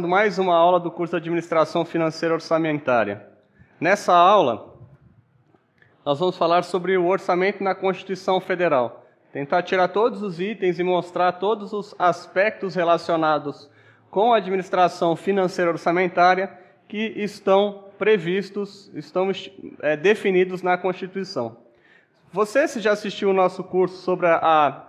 Mais uma aula do curso de Administração Financeira Orçamentária. Nessa aula, nós vamos falar sobre o orçamento na Constituição Federal. Tentar tirar todos os itens e mostrar todos os aspectos relacionados com a administração financeira orçamentária que estão previstos, estão definidos na Constituição. Você, se já assistiu o nosso curso sobre a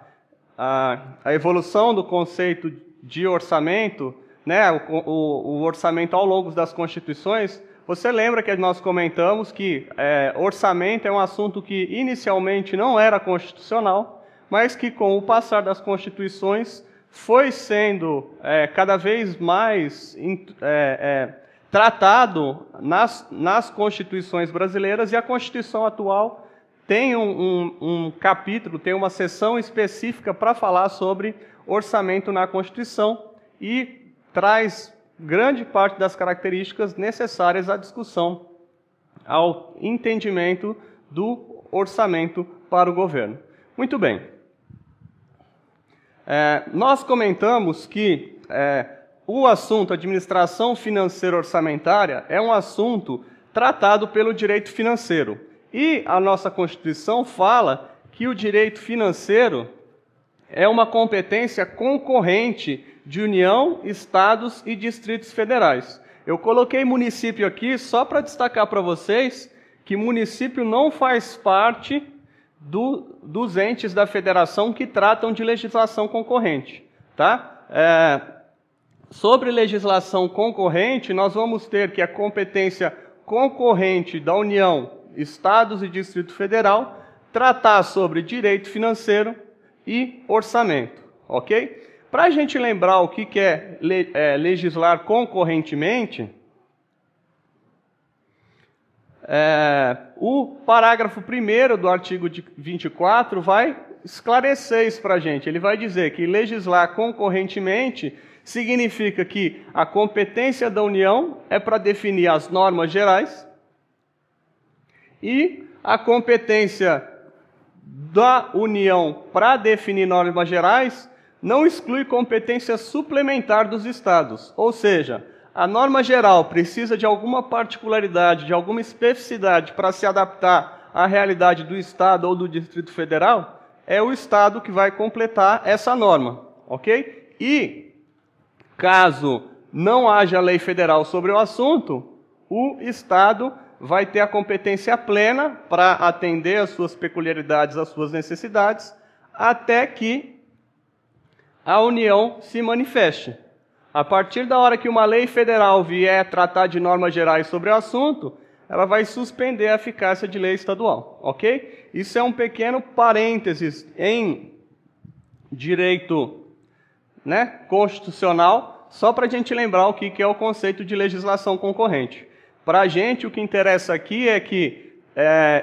evolução do conceito de orçamento, né, o orçamento ao longo das constituições, você lembra que nós comentamos que orçamento é um assunto que inicialmente não era constitucional, mas que com o passar das constituições foi sendo cada vez mais tratado nas constituições brasileiras, e a Constituição atual tem um capítulo, tem uma seção específica para falar sobre orçamento na Constituição e traz grande parte das características necessárias à discussão, ao entendimento do orçamento para o governo. Muito bem. Nós comentamos que o assunto administração financeira orçamentária é um assunto tratado pelo direito financeiro. E a nossa Constituição fala que o direito financeiro é uma competência concorrente de União, Estados e Distritos Federais. Eu coloquei município aqui só para destacar para vocês que município não faz parte dos entes da federação que tratam de legislação concorrente. Tá? Sobre legislação concorrente, nós vamos ter que a competência concorrente da União, Estados e Distrito Federal tratar sobre direito financeiro e orçamento, ok? Para a gente lembrar o que é legislar concorrentemente, o parágrafo 1º do artigo 24 vai esclarecer isso para a gente. Ele vai dizer que legislar concorrentemente significa que a competência da União é para definir as normas gerais e a competência da União para definir normas gerais não exclui competência suplementar dos Estados. Ou seja, a norma geral precisa de alguma particularidade, de alguma especificidade para se adaptar à realidade do Estado ou do Distrito Federal, é o Estado que vai completar essa norma, ok? E, caso não haja lei federal sobre o assunto, o Estado vai ter a competência plena para atender às suas peculiaridades, às suas necessidades, até que a União se manifeste. A partir da hora que uma lei federal vier tratar de normas gerais sobre o assunto, ela vai suspender a eficácia de lei estadual, ok? Isso é um pequeno parênteses em direito, constitucional, só para a gente lembrar o que é o conceito de legislação concorrente. Para a gente, o que interessa aqui é que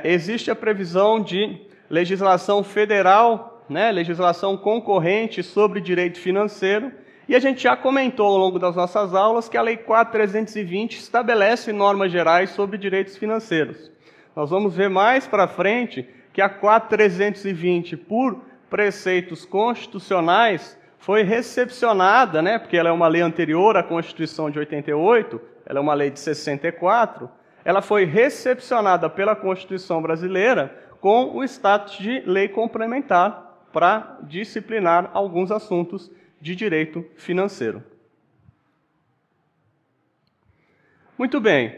existe a previsão de legislação federal, legislação concorrente sobre direito financeiro, e a gente já comentou ao longo das nossas aulas que a Lei 4.320 estabelece normas gerais sobre direitos financeiros. Nós vamos ver mais para frente que a 4.320, por preceitos constitucionais, foi recepcionada, porque ela é uma lei anterior à Constituição de 88, ela é uma lei de 64, ela foi recepcionada pela Constituição brasileira com o status de lei complementar para disciplinar alguns assuntos de direito financeiro. Muito bem.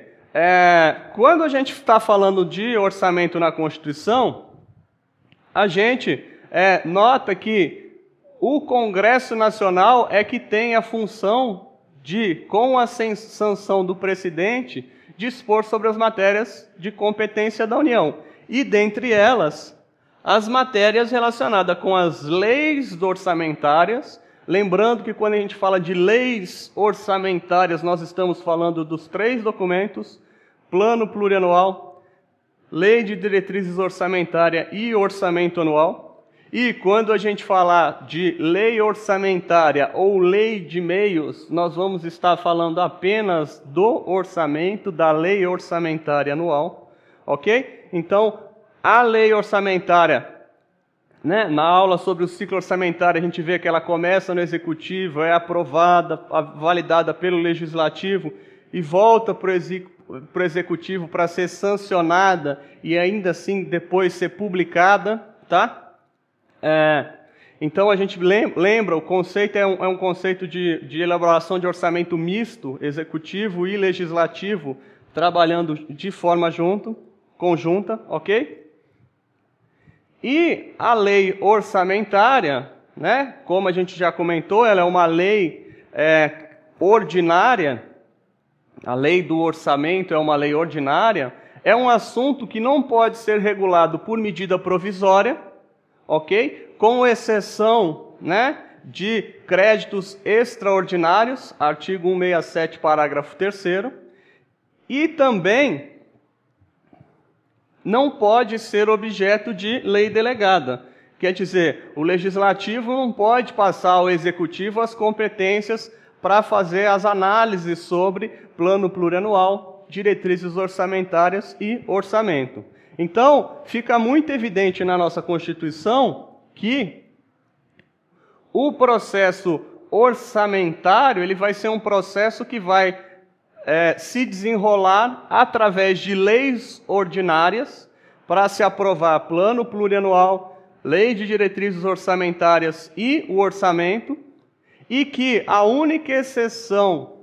Quando a gente está falando de orçamento na Constituição, a gente nota que o Congresso Nacional é que tem a função de, com a sanção do presidente, dispor sobre as matérias de competência da União. E, dentre elas, as matérias relacionadas com as leis orçamentárias. Lembrando que quando a gente fala de leis orçamentárias, nós estamos falando dos 3 documentos: Plano Plurianual, Lei de Diretrizes Orçamentária e Orçamento Anual. E quando a gente falar de lei orçamentária ou lei de meios, nós vamos estar falando apenas do orçamento, da lei orçamentária anual, ok? Então, a lei orçamentária né, na aula sobre o ciclo orçamentário, a gente vê que ela começa no Executivo, é aprovada, validada pelo Legislativo e volta para o Executivo para ser sancionada e ainda assim depois ser publicada, tá? Então a gente lembra, o conceito é um conceito de elaboração de orçamento misto, Executivo e Legislativo, trabalhando de forma conjunta, ok? E a lei orçamentária, né, como a gente já comentou, ela é uma lei ordinária, a lei do orçamento é uma lei ordinária, é um assunto que não pode ser regulado por medida provisória, ok? Com exceção, né, de créditos extraordinários, artigo 167, parágrafo 3º, e também não pode ser objeto de lei delegada. Quer dizer, o Legislativo não pode passar ao Executivo as competências para fazer as análises sobre plano plurianual, diretrizes orçamentárias e orçamento. Então, fica muito evidente na nossa Constituição que o processo orçamentário ele vai ser um processo que vai se desenrolar através de leis ordinárias para se aprovar plano plurianual, lei de diretrizes orçamentárias e o orçamento, e que a única exceção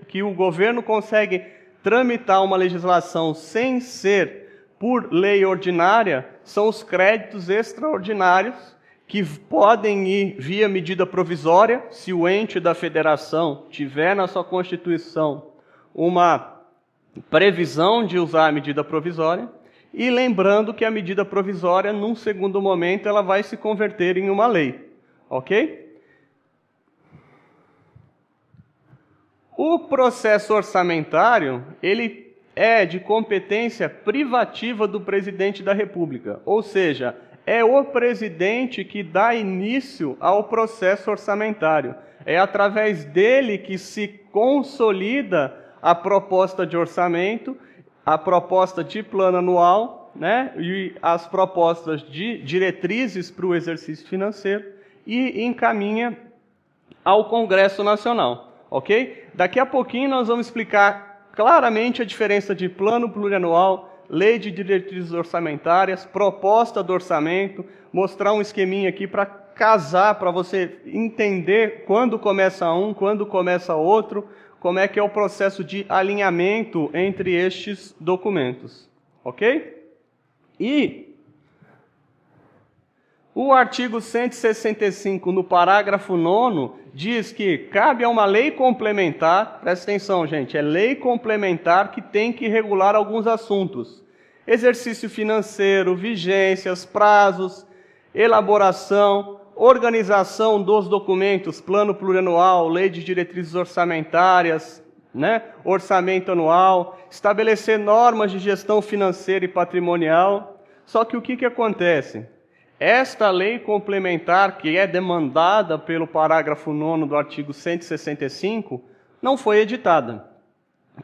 que o governo consegue tramitar uma legislação sem ser por lei ordinária são os créditos extraordinários, que podem ir via medida provisória, se o ente da federação tiver na sua Constituição uma previsão de usar a medida provisória, e lembrando que a medida provisória, num segundo momento, ela vai se converter em uma lei, ok? O processo orçamentário, ele é de competência privativa do presidente da República, ou seja, é o presidente que dá início ao processo orçamentário. É através dele que se consolida a proposta de orçamento, a proposta de plano anual, né, e as propostas de diretrizes para o exercício financeiro e encaminha ao Congresso Nacional, ok? Daqui a pouquinho nós vamos explicar claramente a diferença de plano plurianual, lei de diretrizes orçamentárias, proposta do orçamento, mostrar um esqueminha aqui para casar, para você entender quando começa um, quando começa outro, como é que é o processo de alinhamento entre estes documentos, ok? E o artigo 165, no parágrafo 9º, diz que cabe a uma lei complementar, presta atenção, gente, é lei complementar que tem que regular alguns assuntos. Exercício financeiro, vigências, prazos, elaboração, organização dos documentos, plano plurianual, lei de diretrizes orçamentárias, né, orçamento anual, estabelecer normas de gestão financeira e patrimonial. Só que o que acontece? Esta lei complementar, que é demandada pelo parágrafo 9º do artigo 165, não foi editada,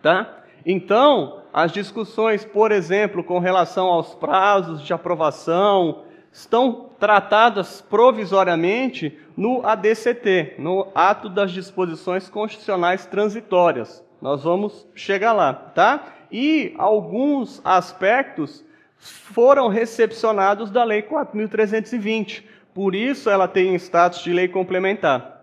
tá? Então, as discussões, por exemplo, com relação aos prazos de aprovação, estão tratadas provisoriamente no ADCT, no Ato das Disposições Constitucionais Transitórias. Nós vamos chegar lá, tá? E alguns aspectos foram recepcionados da Lei 4.320. Por isso ela tem status de lei complementar.